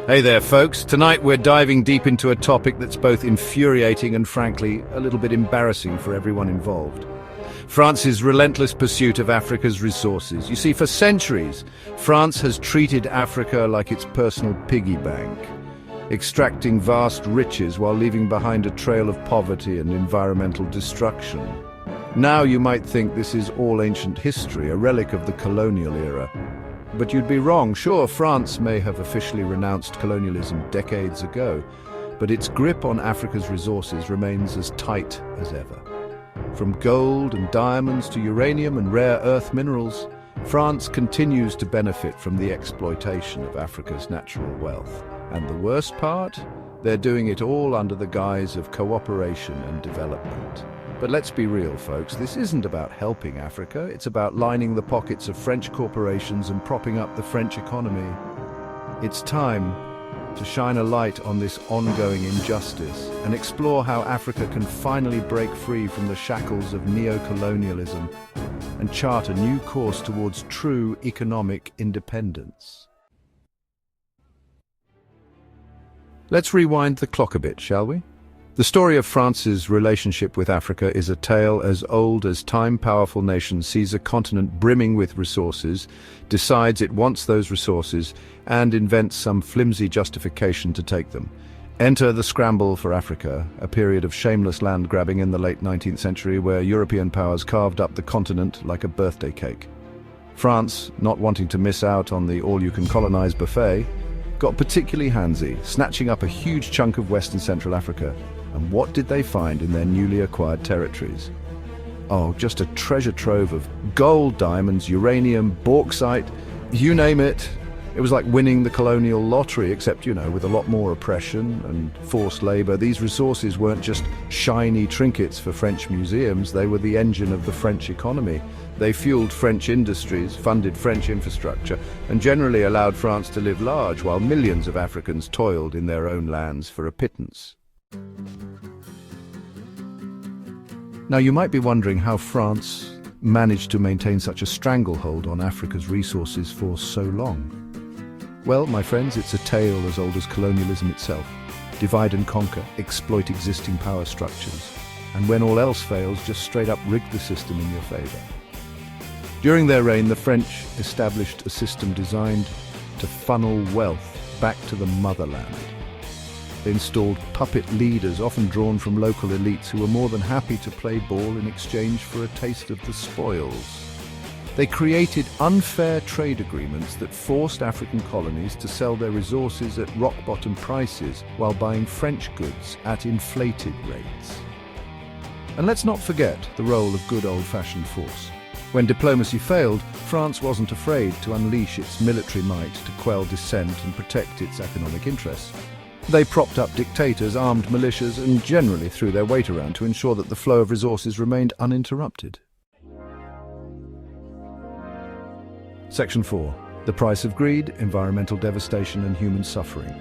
Hey there, folks. Tonight we're diving deep into a topic that's both infuriating and, frankly, a little bit embarrassing for everyone involved. France's relentless pursuit of Africa's resources. You see, for centuries, France has treated Africa like its personal piggy bank, extracting vast riches while leaving behind a trail of poverty and environmental destruction. Now you might think this is all ancient history, a relic of the colonial era. But you'd be wrong. Sure, France may have officially renounced colonialism decades ago, but its grip on Africa's resources remains as tight as ever. From gold and diamonds to uranium and rare earth minerals, France continues to benefit from the exploitation of Africa's natural wealth. And the worst part? They're doing it all under the guise of cooperation and development. But let's be real, folks, this isn't about helping Africa, it's about lining the pockets of French corporations and propping up the French economy. It's time to shine a light on this ongoing injustice and explore how Africa can finally break free from the shackles of neocolonialism and chart a new course towards true economic independence. Let's rewind the clock a bit, shall we? The story of France's relationship with Africa is a tale as old as time. Powerful nation sees a continent brimming with resources, decides it wants those resources, and invents some flimsy justification to take them. Enter the scramble for Africa, a period of shameless land grabbing in the late 19th century where European powers carved up the continent like a birthday cake. France, not wanting to miss out on the all-you-can-colonize buffet, got particularly handsy, snatching up a huge chunk of West and Central Africa. And what did they find in their newly acquired territories? Oh, just a treasure trove of gold, diamonds, uranium, bauxite, you name it. It was like winning the colonial lottery, except, with a lot more oppression and forced labor. These resources weren't just shiny trinkets for French museums, they were the engine of the French economy. They fueled French industries, funded French infrastructure, and generally allowed France to live large, while millions of Africans toiled in their own lands for a pittance. Now, you might be wondering how France managed to maintain such a stranglehold on Africa's resources for so long. Well, my friends, it's a tale as old as colonialism itself. Divide and conquer, exploit existing power structures, and when all else fails, just straight up rig the system in your favor. During their reign, the French established a system designed to funnel wealth back to the motherland. They installed puppet leaders, often drawn from local elites, who were more than happy to play ball in exchange for a taste of the spoils. They created unfair trade agreements that forced African colonies to sell their resources at rock-bottom prices while buying French goods at inflated rates. And let's not forget the role of good old-fashioned force. When diplomacy failed, France wasn't afraid to unleash its military might to quell dissent and protect its economic interests. They propped up dictators, armed militias, and generally threw their weight around to ensure that the flow of resources remained uninterrupted. Section 4. The price of greed, environmental devastation, and human suffering.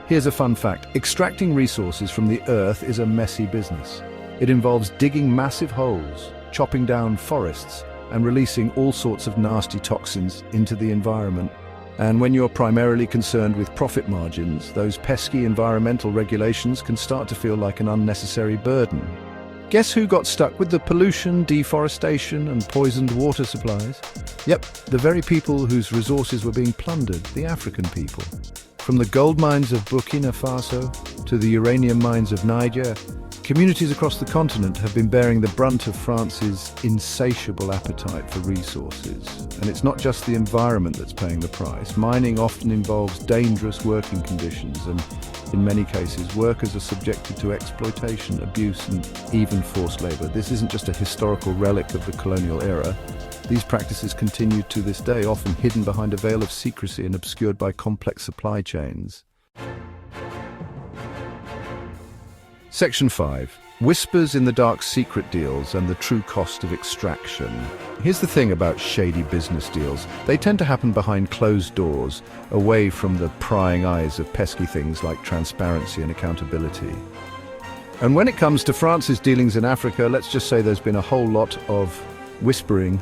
Here's a fun fact. Extracting resources from the earth is a messy business. It involves digging massive holes, chopping down forests, and releasing all sorts of nasty toxins into the environment. And when you're primarily concerned with profit margins, those pesky environmental regulations can start to feel like an unnecessary burden. Guess who got stuck with the pollution, deforestation, and poisoned water supplies? Yep, the very people whose resources were being plundered, the African people. From the gold mines of Burkina Faso to the uranium mines of Niger, communities across the continent have been bearing the brunt of France's insatiable appetite for resources. And it's not just the environment that's paying the price. Mining often involves dangerous working conditions, and in many cases, workers are subjected to exploitation, abuse, and even forced labor. This isn't just a historical relic of the colonial era. These practices continue to this day, often hidden behind a veil of secrecy and obscured by complex supply chains. Section 5. Whispers in the dark secret deals and the true cost of extraction. Here's the thing about shady business deals. They tend to happen behind closed doors, away from the prying eyes of pesky things like transparency and accountability. And when it comes to France's dealings in Africa, let's just say there's been a whole lot of whispering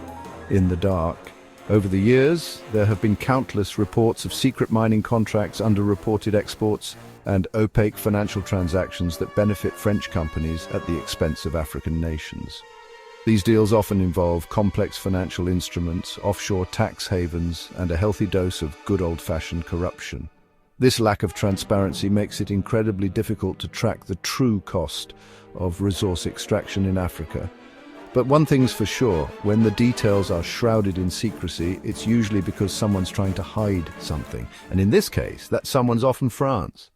in the dark. Over the years, there have been countless reports of secret mining contracts, underreported exports, and opaque financial transactions that benefit French companies at the expense of African nations. These deals often involve complex financial instruments, offshore tax havens, and a healthy dose of good old-fashioned corruption. This lack of transparency makes it incredibly difficult to track the true cost of resource extraction in Africa. But one thing's for sure, when the details are shrouded in secrecy, it's usually because someone's trying to hide something. And in this case, that someone's often France.